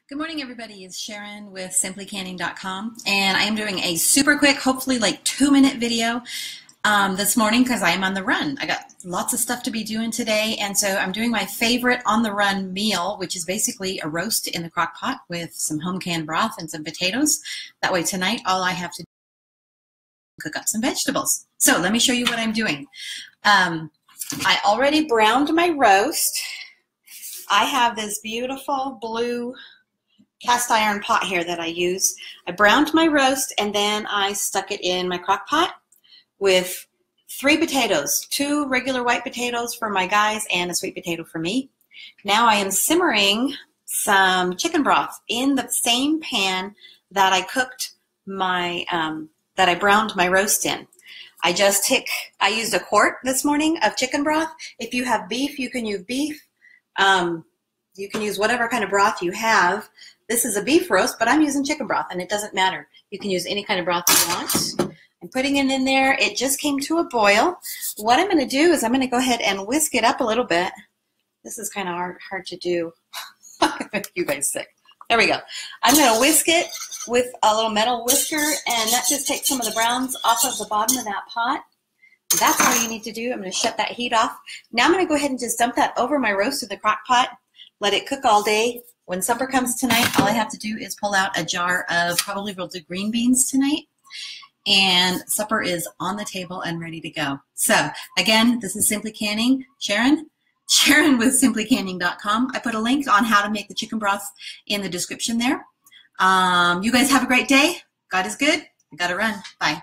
Good morning, everybody. It's Sharon with simplycanning.com, and I am doing a super quick, hopefully like 2-minute video this morning because I am on the run. I got lots of stuff to be doing today, and so I'm doing my favorite on-the-run meal, which is basically a roast in the crock pot with some home canned broth and some potatoes. That way tonight, all I have to do is cook up some vegetables. So let me show you what I'm doing. I already browned my roast. I have this beautiful blue cast iron pot here that I use. I browned my roast and then I stuck it in my crock pot with 3 potatoes, 2 regular white potatoes for my guys and a sweet potato for me. Now I am simmering some chicken broth in the same pan that I cooked my, that I browned my roast in. I used a quart this morning of chicken broth. If you have beef, you can use beef. You can use whatever kind of broth you have. This is a beef roast, but I'm using chicken broth, and it doesn't matter. You can use any kind of broth you want. I'm putting it in there. It just came to a boil. What I'm going to do is I'm going to go ahead and whisk it up a little bit. This is kind of hard to do. You guys sick. There we go. I'm going to whisk it with a little metal whisker, and that just takes some of the browns off of the bottom of that pot. That's all you need to do. I'm going to shut that heat off. Now I'm going to go ahead and just dump that over my roast in the crock pot. Let it cook all day. When supper comes tonight, all I have to do is pull out a jar of, probably we'll do green beans tonight, and supper is on the table and ready to go. So again, this is Simply Canning. Sharon with simplycanning.com. I put a link on how to make the chicken broth in the description there. You guys have a great day. God is good. I gotta run. Bye.